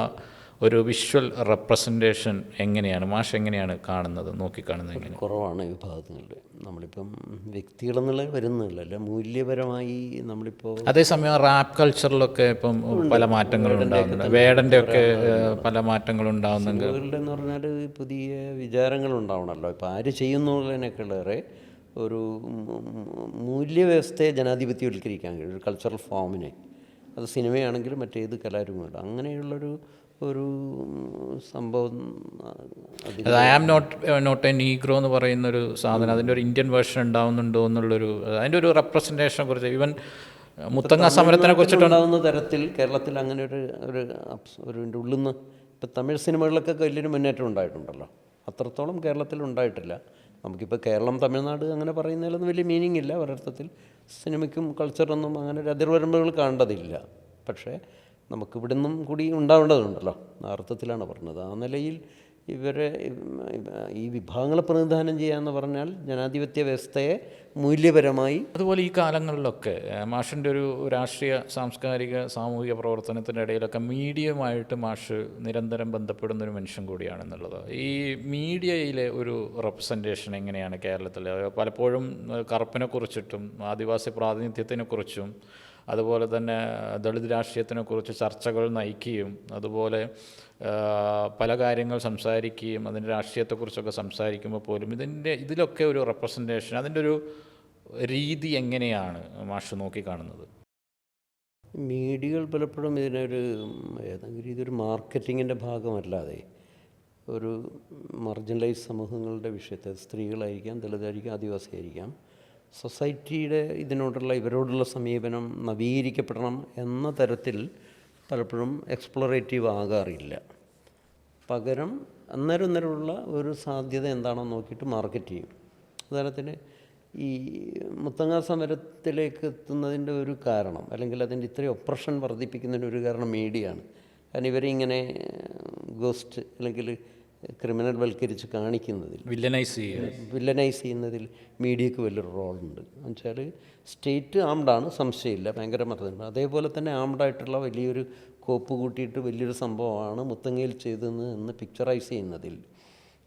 ഒരു വിഷ്വൽ റെപ്രസെൻറ്റേഷൻ എങ്ങനെയാണ് മാഷ് എങ്ങനെയാണ് കാണുന്നത്, നോക്കിക്കാണുന്നത് എങ്ങനെ? കുറവാണ് ഈ ഭാഗങ്ങളിൽ. നമ്മളിപ്പം വ്യക്തികളെന്നുള്ള വരുന്നില്ല, മൂല്യപരമായി നമ്മളിപ്പോൾ അതേസമയം റാപ്പ് കൾച്ചറിലൊക്കെ ഇപ്പം പല മാറ്റങ്ങളും ഉണ്ടാകുന്നുണ്ട്. വേടൻ്റെ ഒക്കെ പല മാറ്റങ്ങളും ഉണ്ടാകുന്നുണ്ട്. എന്ന് പറഞ്ഞാൽ പുതിയ വിചാരങ്ങളുണ്ടാവണമല്ലോ. ഇപ്പോൾ ആര് ചെയ്യുന്നതിനേക്കാളേറെ ഒരു മൂല്യവ്യവസ്ഥയെ ജനാധിപത്യവൽക്കരിക്കാൻ കഴിയും, ഒരു കൾച്ചറൽ ഫോമിനെ. അത് സിനിമയാണെങ്കിലും മറ്റേത് കലാരൂപമുണ്ട്. അങ്ങനെയുള്ളൊരു സംഭവം. I am not a negro എന്ന് പറയുന്നൊരു സാധനം, അതിൻ്റെ ഒരു ഇന്ത്യൻ വേർഷൻ ഉണ്ടാവുന്നുണ്ടോ എന്നുള്ളൊരു അതിൻ്റെ ഒരു റെപ്രസെൻറ്റേഷനെ കുറിച്ച് ഈവൻ മുത്തങ്ങ സമരത്തിനെ കുറിച്ചിട്ടുണ്ടാകുന്ന തരത്തിൽ കേരളത്തിൽ അങ്ങനെ ഒരു ഉള്ളിൽ നിന്ന് ഇപ്പം തമിഴ് സിനിമകളിലൊക്കെ വലിയൊരു മുന്നേറ്റം ഉണ്ടായിട്ടുണ്ടല്ലോ, അത്രത്തോളം കേരളത്തിൽ ഉണ്ടായിട്ടില്ല. നമുക്കിപ്പോൾ കേരളം തമിഴ്നാട് അങ്ങനെ പറയുന്നതിലൊന്നും വലിയ മീനിങ് ഇല്ല. ഒരർത്ഥത്തിൽ സിനിമയ്ക്കും കൾച്ചറൊന്നും അങ്ങനെ ഒരു അതിർവരമ്പുകൾ കാണേണ്ടതില്ല. പക്ഷേ നമുക്കിവിടെ നിന്നും കൂടി ഉണ്ടാവേണ്ടതുണ്ടല്ലോ, ആ അർത്ഥത്തിലാണ് പറഞ്ഞത്. ആ നിലയിൽ ഇവരെ ഈ വിഭാഗങ്ങളെ പ്രതിനിധാനം ചെയ്യാന്ന് പറഞ്ഞാൽ ജനാധിപത്യ വ്യവസ്ഥയെ മൂല്യപരമായി. അതുപോലെ ഈ കാലങ്ങളിലൊക്കെ മാഷിൻ്റെ ഒരു രാഷ്ട്രീയ സാംസ്കാരിക സാമൂഹിക പ്രവർത്തനത്തിൻ്റെ ഇടയിലൊക്കെ മീഡിയയുമായിട്ട് മാഷ് നിരന്തരം ബന്ധപ്പെടുന്നൊരു മനുഷ്യൻ കൂടിയാണെന്നുള്ളത്. ഈ മീഡിയയിലെ ഒരു റെപ്രസെൻറ്റേഷൻ എങ്ങനെയാണ് കേരളത്തിൽ? പലപ്പോഴും കറുപ്പിനെക്കുറിച്ചിട്ടും ആദിവാസി പ്രാതിനിധ്യത്തിനെക്കുറിച്ചും അതുപോലെ തന്നെ ദളിത് രാഷ്ട്രീയത്തിനെക്കുറിച്ച് ചർച്ചകൾ നയിക്കുകയും അതുപോലെ പല കാര്യങ്ങൾ സംസാരിക്കുകയും അതിൻ്റെ രാഷ്ട്രീയത്തെക്കുറിച്ചൊക്കെ സംസാരിക്കുമ്പോൾ പോലും ഇതിലൊക്കെ ഒരു റെപ്രസെൻറ്റേഷൻ, അതിൻ്റെ ഒരു രീതി എങ്ങനെയാണ് മാഷ് നോക്കിക്കാണുന്നത്? മീഡിയകൾ പലപ്പോഴും ഇതിനൊരു ഏതെങ്കിലും രീതിയിൽ മാർക്കറ്റിങ്ങിൻ്റെ ഭാഗമല്ലാതെ ഒരു മാർജിനലൈസ് സമൂഹങ്ങളുടെ വിഷയത്തെ, സ്ത്രീകളായിരിക്കാം, ദളിതായിരിക്കാം, ആദിവാസിയായിരിക്കാം, സൊസൈറ്റിയുടെ ഇവരോടുള്ള സമീപനം നവീകരിക്കപ്പെടണം എന്ന തരത്തിൽ പലപ്പോഴും എക്സ്പ്ലോറേറ്റീവ് ആകാറില്ല. പകരം അന്നേരമുള്ള ഒരു സാധ്യത എന്താണോ നോക്കിയിട്ട് മാർക്കറ്റ് ചെയ്യും. ഉദാഹരണത്തിന് ഈ മുത്തങ്ങ സമരത്തിലേക്ക് എത്തുന്നതിൻ്റെ ഒരു കാരണം, അല്ലെങ്കിൽ അതിൻ്റെ ഇത്രയും ഒപ്രഷൻ വർദ്ധിപ്പിക്കുന്നതിൻ്റെ ഒരു കാരണം മീഡിയയാണ്. കാരണം ഇവരെ ഇങ്ങനെ ഗോസ്റ്റ് അല്ലെങ്കിൽ ക്രിമിനൽ വൽക്കരിച്ച് കാണിക്കുന്നതിൽ, വില്ലനൈസ് ചെയ്യുന്നതിൽ മീഡിയക്ക് വലിയൊരു റോളുണ്ട്. എന്നുവെച്ചാൽ സ്റ്റേറ്റ് ആംഡാണ്, സംശയമില്ല, ഭയങ്കര മർദ്ദനം. അതേപോലെ തന്നെ ആംഡായിട്ടുള്ള വലിയൊരു കോപ്പ് കൂട്ടിയിട്ട് വലിയൊരു സംഭവമാണ് മുത്തങ്ങയിൽ ചെയ്തതെന്ന് എന്ന് പിക്ചറൈസ് ചെയ്യുന്നതിൽ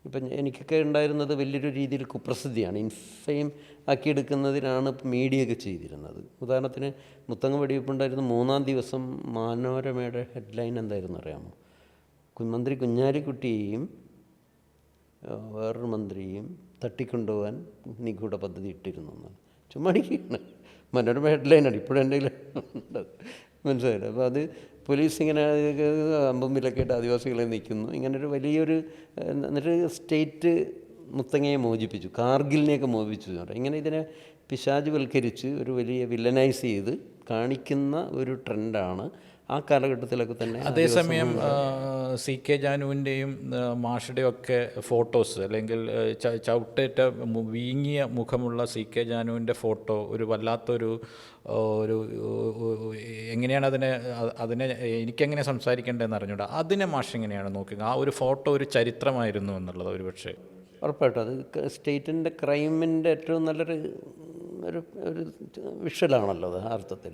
ഇപ്പം എനിക്കൊക്കെ ഉണ്ടായിരുന്നത് വലിയൊരു രീതിയിൽ കുപ്രസിദ്ധിയാണ്, ഇൻഫെയിം ആക്കിയെടുക്കുന്നതിനാണ് മീഡിയയൊക്കെ ചെയ്തിരുന്നത്. ഉദാഹരണത്തിന് മുത്തങ്ങ വെടിവെപ്പുണ്ടായിരുന്ന 3-ാം ദിവസം മനോരമയുടെ ഹെഡ്ലൈൻ എന്തായിരുന്നു അറിയാമോ? മന്ത്രി കുഞ്ഞാലിക്കുട്ടിയെയും വേറൊരു മന്ത്രിയും തട്ടിക്കൊണ്ടുപോകാൻ നിഗൂഢ പദ്ധതി ഇട്ടിരുന്നു എന്നാണ്. ചുമ്മാടിക്കുകയാണ്. മനോരമ ഹെഡ്ലൈനാണ് ഇപ്പോഴും എൻ്റെ കയ്യിലുള്ളത്, മനസ്സിലായില്ല. അപ്പോൾ അത് പോലീസ് ഇങ്ങനെ അമ്പമ്പിലൊക്കെ ആയിട്ട് ആദിവാസികളെ നിൽക്കുന്നു, ഇങ്ങനൊരു വലിയൊരു, എന്നിട്ട് സ്റ്റേറ്റ് മുത്തങ്ങയെ മോചിപ്പിച്ചു, കാർഗിലിനെയൊക്കെ മോചിപ്പിച്ചു. ഇങ്ങനെ ഇതിനെ പിശാചുവൽക്കരിച്ച് ഒരു വലിയ വില്ലനൈസ് ചെയ്ത് കാണിക്കുന്ന ഒരു ട്രെൻഡാണ് ആ കാലഘട്ടത്തിലൊക്കെ തന്നെ. അതേസമയം CK ജാനുവിൻ്റെയും മാഷുടെയും ഒക്കെ ഫോട്ടോസ്, അല്ലെങ്കിൽ ചവിട്ടേറ്റ വീങ്ങിയ മുഖമുള്ള CK ജാനുവിൻ്റെ ഫോട്ടോ ഒരു വല്ലാത്തൊരു എങ്ങനെയാണ് അതിനെ എനിക്കെങ്ങനെ സംസാരിക്കേണ്ടതെന്ന് അറിഞ്ഞൂടാ. അതിനെ മാഷ് എങ്ങനെയാണ് നോക്കുക? ആ ഒരു ഫോട്ടോ ഒരു ചരിത്രമായിരുന്നു എന്നുള്ളത് ഒരു പക്ഷേ. ഉറപ്പായിട്ടും അത് സ്റ്റേറ്റിൻ്റെ ക്രൈമിൻ്റെ ഏറ്റവും നല്ലൊരു ഒരു വിഷ്വലാണല്ലോ അത് അർത്ഥത്തിൽ.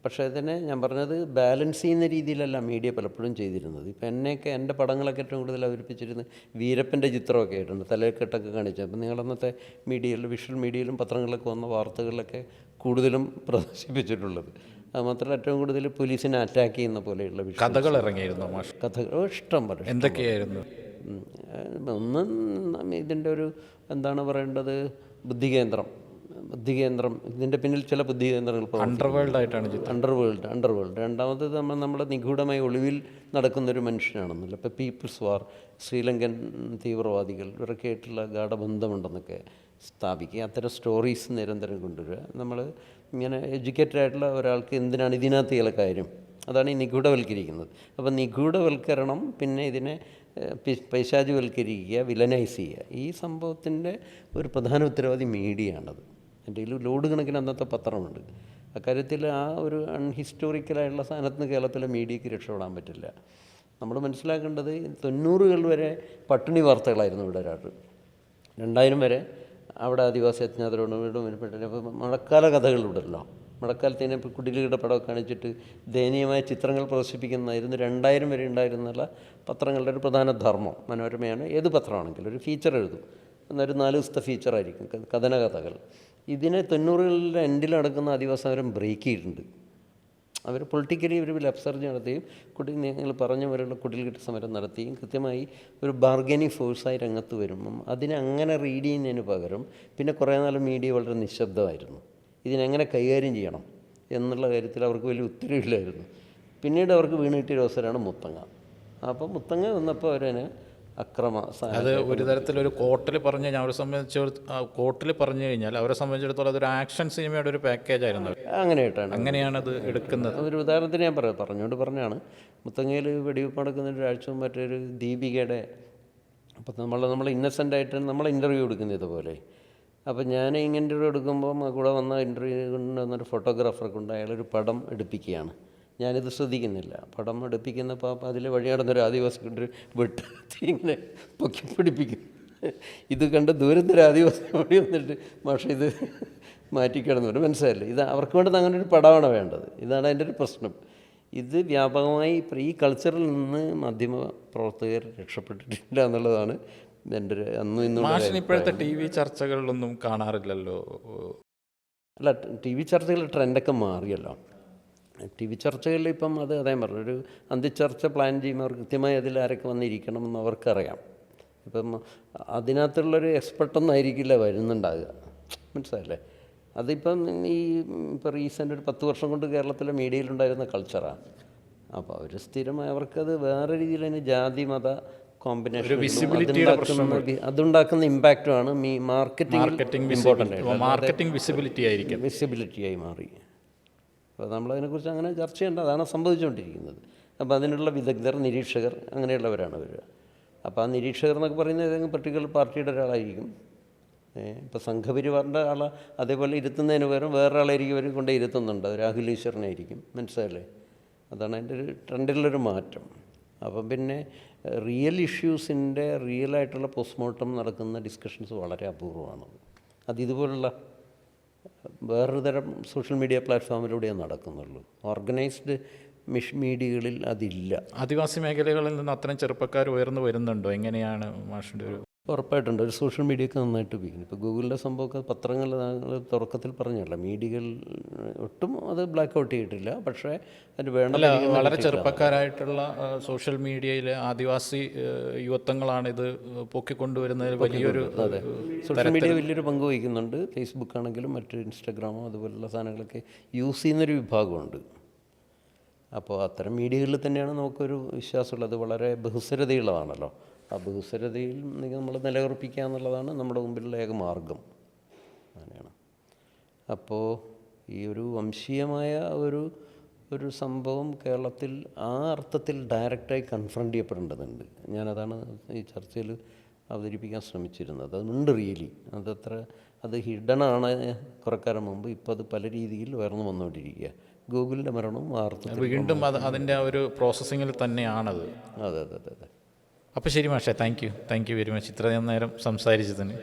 പക്ഷേ ഇതിനെ ഞാൻ പറഞ്ഞത് ബാലൻസ് ചെയ്യുന്ന രീതിയിലല്ല മീഡിയ പലപ്പോഴും ചെയ്തിരുന്നത്. ഇപ്പം എൻ്റെ പടങ്ങളൊക്കെ ഏറ്റവും കൂടുതൽ അവതരിപ്പിച്ചിരുന്നത് വീരപ്പൻ്റെ ചിത്രമൊക്കെ ആയിട്ടുണ്ട്, തലക്കെട്ടൊക്കെ കാണിച്ചത്. അപ്പം നിങ്ങളന്നത്തെ മീഡിയയിൽ, വിഷ്വൽ മീഡിയയിലും പത്രങ്ങളിലൊക്കെ വന്ന വാർത്തകളിലൊക്കെ കൂടുതലും പ്രദർശിപ്പിച്ചിട്ടുള്ളത്. അത് മാത്രമല്ല ഏറ്റവും കൂടുതൽ പോലീസിനെ അറ്റാക്ക് ചെയ്യുന്ന പോലെയുള്ള കഥകൾ ഇറങ്ങിയിരുന്നു, കഥകൾ ഇഷ്ടം പോലെ. എന്തൊക്കെയായിരുന്നു? ഒന്ന് ഇതിൻ്റെ ഒരു എന്താണ് പറയേണ്ടത്, ബുദ്ധികേന്ദ്രം. ഇതിൻ്റെ പിന്നിൽ ചില ബുദ്ധികേന്ദ്രങ്ങൾ, അണ്ടർവേൾഡ്. രണ്ടാമത് നമ്മുടെ നിഗൂഢമായ ഒളിവിൽ നടക്കുന്നൊരു മനുഷ്യനാണെന്നല്ല. ഇപ്പോൾ പീപ്പിൾസ് വാർ, ശ്രീലങ്കൻ തീവ്രവാദികൾ, ഇവരൊക്കെ ആയിട്ടുള്ള ഗാഢബന്ധമുണ്ടെന്നൊക്കെ സ്ഥാപിക്കുക. അത്തരം സ്റ്റോറീസ് നിരന്തരം കൊണ്ടുവരിക. നമ്മൾ ഇങ്ങനെ എഡ്യൂക്കേറ്റഡ് ആയിട്ടുള്ള ഒരാൾക്ക് എന്തിനാണ് ഇതിനകത്ത് ചില കാര്യം, അതാണ് ഈ നിഗൂഢവൽക്കരിക്കുന്നത്. അപ്പോൾ നിഗൂഢവൽക്കരണം, പിന്നെ ഇതിനെ പൈശാചുവൽക്കരിക്കുക, വിലനൈസ് ചെയ്യുക, ഈ സംഭവത്തിൻ്റെ ഒരു പ്രധാന ഉത്തരവാദി മീഡിയയാണത്. എൻ്റെ കയ്യിൽ ലോഡ് കണക്കിന് അന്നത്തെ പത്രമുണ്ട്. അക്കാര്യത്തിൽ ആ ഒരു അൺഹിസ്റ്റോറിക്കലായിട്ടുള്ള സ്ഥാനത്ത് നിന്ന് കേരളത്തിലെ മീഡിയയ്ക്ക് രക്ഷപ്പെടാൻ പറ്റില്ല. നമ്മൾ മനസ്സിലാക്കേണ്ടത് 90കൾ വരെ പട്ടിണി വാർത്തകളായിരുന്നു ഇവിടെ. 2000 വരെ അവിടെ ആദിവാസി അജ്ഞാതരോടും വീടും. അപ്പോൾ മഴക്കാല കഥകളിലൂടെയല്ലോ, മഴക്കാലത്തേനെ ഇപ്പോൾ കുടിലുകളുടെ പടമൊക്കെ കാണിച്ചിട്ട് ദയനീയമായ ചിത്രങ്ങൾ പ്രദർശിപ്പിക്കുന്നതായിരുന്നു 2000 വരെ ഉണ്ടായിരുന്നുള്ള പത്രങ്ങളുടെ ഒരു പ്രധാന ധർമ്മം. മനോരമയാണ്, ഏത് പത്രമാണെങ്കിലും ഒരു ഫീച്ചർ എഴുതും, എന്നൊരു 4 ദിവസത്തെ ഫീച്ചറായിരിക്കും, കഥനകഥകൾ. ഇതിനെ 90കളുടെ എൻഡിൽ നടക്കുന്ന ആദിവാസി സമരം ബ്രേക്ക് ചെയ്തിട്ടുണ്ട്. അവർ പൊളിറ്റിക്കലി ഒരു അബ്സർജ് നടത്തുകയും നിങ്ങൾ പറഞ്ഞ പോലെയുള്ള കുടിൽകെട്ട് സമരം നടത്തുകയും കൃത്യമായി ഒരു ബാർഗനിങ് ഫോഴ്സായി രംഗത്ത് വരുമ്പം അതിനെ അങ്ങനെ റീഡ് ചെയ്യുന്നതിന് പകരം പിന്നെ കുറേ നാൾ മീഡിയ വളരെ നിശബ്ദമായിരുന്നു. ഇതിനെങ്ങനെ കൈകാര്യം ചെയ്യണം എന്നുള്ള കാര്യത്തിൽ അവർക്ക് വലിയ ഉത്തരവില്ലായിരുന്നു. പിന്നീട് അവർക്ക് വീണ് കിട്ടിയ അവസരമാണ് മുത്തങ്ങ. അപ്പം മുത്തങ്ങ വന്നപ്പോൾ അവരതിനെ അത് ഒരു തരത്തിലൊരു കോർട്ടിൽ പറഞ്ഞു കഴിഞ്ഞാൽ അവരെ കോർട്ടിൽ പറഞ്ഞു കഴിഞ്ഞാൽ അവരെ സംബന്ധിച്ചിടത്തോളം അതൊരു ആക്ഷൻ സിനിമയുടെ ഒരു പാക്കേജ് ആയിരുന്നു. അങ്ങനെയാണത് എടുക്കുന്നത്. ഒരു ഉദാഹരണത്തിന് ഞാൻ പറഞ്ഞാണ് മുത്തങ്ങയിൽ വെടിവെപ്പ് നടക്കുന്ന ഒരാഴ്ച മറ്റൊരു ദീപികയുടെ, അപ്പം നമ്മൾ ഇന്നസെൻ്റ് ആയിട്ട് നമ്മൾ ഇൻ്റർവ്യൂ എടുക്കുന്നത് ഇതുപോലെ. അപ്പം ഞാൻ ഇങ്ങനെ ഇൻ്റർവ്യൂ എടുക്കുമ്പം കൂടെ വന്ന ഇൻ്റർവ്യൂ കൊണ്ടുവന്നൊരു ഫോട്ടോഗ്രാഫറെ കൊണ്ട് അയാളൊരു പടം എടുപ്പിക്കുകയാണ്. ഞാനിത് ശ്രദ്ധിക്കുന്നില്ല. പടം എടുപ്പിക്കുന്നപ്പോൾ അതിൽ വഴി നടന്നൊരു ആദിവാസി കൊണ്ടൊരു വെട്ടി ഇങ്ങനെ പൊക്കി പിടിപ്പിക്കും. ഇത് കണ്ട് ദൂരത്തൊരു ആദിവാസി ഓടി വന്നിട്ട് മാഷ ഇത് മാറ്റിക്കിടന്നു. മനസ്സിലായില്ലേ? ഇത് അവർക്ക് വേണ്ടത് അങ്ങനെ ഒരു പടമാണ് വേണ്ടത്. ഇതാണ് അതിൻ്റെ ഒരു പ്രശ്നം. ഇത് വ്യാപകമായി ഈ കൾച്ചറിൽ നിന്ന് മാധ്യമ പ്രവർത്തകർ രക്ഷപ്പെട്ടിട്ടില്ല എന്നുള്ളതാണ് എൻ്റെ ഒരു അന്നും ഇന്നും. ഇപ്പോഴത്തെ TV ചർച്ചകളിലൊന്നും കാണാറില്ലല്ലോ. അല്ല, TV ചർച്ചകളുടെ ട്രെൻഡൊക്കെ മാറിയല്ലോ. TV ചർച്ചകളിൽ ഇപ്പം അതേ പറഞ്ഞു, ഒരു അന്ത്യചർച്ച പ്ലാൻ ചെയ്യുമ്പോൾ അവർ കൃത്യമായി അതിൽ ആരൊക്കെ വന്നിരിക്കണമെന്ന് അവർക്കറിയാം. ഇപ്പം അതിനകത്തുള്ളൊരു എക്സ്പെർട്ടൊന്നും ആയിരിക്കില്ല വരുന്നുണ്ടാകുക, മനസ്സിലായില്ലേ? അതിപ്പം ഇപ്പോൾ റീസെൻ്റ് ഒരു 10 വർഷം കൊണ്ട് കേരളത്തിലെ മീഡിയയിലുണ്ടായിരുന്ന കൾച്ചറാണ്. അപ്പോൾ അവർ സ്ഥിരമായി അവർക്കത് വേറെ രീതിയിൽ അതിന് ജാതി മത കോമ്പിനേഷൻ അതുണ്ടാക്കുന്ന ഇമ്പാക്റ്റുമാണ് മാർക്കറ്റിംഗ് വിസിബിലിറ്റിയായി മാറി. അപ്പോൾ നമ്മളതിനെക്കുറിച്ച് അങ്ങനെ ചർച്ച ചെയ്യേണ്ട, അതാണ് സംഭവിച്ചുകൊണ്ടിരിക്കുന്നത്. അപ്പോൾ അതിനുള്ള വിദഗ്ധർ, നിരീക്ഷകർ, അങ്ങനെയുള്ളവരാണ് വരിക. അപ്പോൾ ആ നിരീക്ഷകർ എന്നൊക്കെ പറയുന്നത് ഏതെങ്കിലും പർട്ടിക്കുലർ പാർട്ടിയുടെ ഒരാളായിരിക്കും. ഇപ്പോൾ സംഘപരിവാറിൻ്റെ ആളെ അതേപോലെ ഇരുത്തുന്നതിന് പകരം വേറൊരാളായിരിക്കും അവർ കൊണ്ട് ഇരുത്തുന്നുണ്ട്. രാഹുൽ ഈശ്വറിനായിരിക്കും, മനസ്സിലായില്ലേ? അതാണ് അതിൻ്റെ ഒരു ട്രെൻഡിലൊരു മാറ്റം. അപ്പം പിന്നെ റിയൽ ഇഷ്യൂസിൻ്റെ റിയലായിട്ടുള്ള പോസ്റ്റ്മോർട്ടം നടക്കുന്ന ഡിസ്കഷൻസ് വളരെ അപൂർവമാണ്. അതിതുപോലുള്ള വേറൊരു തരം സോഷ്യൽ മീഡിയ പ്ലാറ്റ്ഫോമിലൂടെയേ നടക്കുന്നുള്ളൂ. ഓർഗനൈസ്ഡ് മീഡിയകളിൽ അതില്ല. ആദിവാസി മേഖലകളിൽ നിന്ന് അത്തരം ചെറുപ്പക്കാർ ഉയർന്നു വരുന്നുണ്ടോ? എങ്ങനെയാണ് മാഷിൻ്റെ ഒരു? ഉറപ്പായിട്ടുണ്ട്. ഒരു സോഷ്യൽ മീഡിയയൊക്കെ നന്നായിട്ട് ഉപയോഗിക്കുന്നു. ഇപ്പോൾ ഗൂഗിളിൻ്റെ സംഭവമൊക്കെ പത്രങ്ങൾ തുടക്കത്തിൽ പറഞ്ഞല്ല, മീഡിയകൾ ഒട്ടും അത് ബ്ലാക്ക് ഔട്ട് ചെയ്തിട്ടില്ല. പക്ഷേ അതിന് വേണ്ട വളരെ ചെറുപ്പക്കാരായിട്ടുള്ള സോഷ്യൽ മീഡിയയിലെ ആദിവാസി യുവത്വങ്ങളാണ് ഇത് പൊക്കിക്കൊണ്ടുവരുന്നതിൽ വലിയൊരു സോഷ്യൽ മീഡിയ വലിയൊരു പങ്ക് വഹിക്കുന്നുണ്ട്. ഫേസ്ബുക്ക് ആണെങ്കിലും മറ്റ് ഇൻസ്റ്റഗ്രാമോ അതുപോലുള്ള സാധനങ്ങളൊക്കെ യൂസ് ചെയ്യുന്നൊരു വിഭാഗമുണ്ട്. അപ്പോൾ അത്തരം മീഡിയകളിൽ തന്നെയാണ് നമുക്കൊരു വിശ്വാസമുള്ളത്. വളരെ ബഹുസ്വരതയുള്ളതാണല്ലോ. ആ ബഹുസ്വരതയിൽ നമ്മൾ നിലയുറപ്പിക്കുക എന്നുള്ളതാണ് നമ്മുടെ മുമ്പിലുള്ള ഏക മാർഗം. അങ്ങനെയാണ്. അപ്പോൾ ഈ ഒരു വംശീയമായ ഒരു സംഭവം കേരളത്തിൽ ആ അർത്ഥത്തിൽ ഡയറക്റ്റായി കൺഫ്രണ്ട് ചെയ്യപ്പെടേണ്ടതുണ്ട്. ഞാനതാണ് ഈ ചർച്ചയിൽ അവതരിപ്പിക്കാൻ ശ്രമിച്ചിരുന്നത്. അതുണ്ട് റിയലി. അത് ഹിഡനാണ് കുറേക്കാലം മുമ്പ്. ഇപ്പോൾ അത് പല രീതിയിൽ ഉയർന്നു വന്നുകൊണ്ടിരിക്കുക. ഗൂഗിളിൻ്റെ മരണവും വാർത്ത വീണ്ടും അതിൻ്റെ ആ ഒരു പ്രോസസ്സിങ്ങിൽ തന്നെയാണത്. അതെ. അപ്പോൾ ശരി മാഷേ, താങ്ക് യു വെരി മച്ച് ഇത്രയും നേരം സംസാരിച്ചതിന്.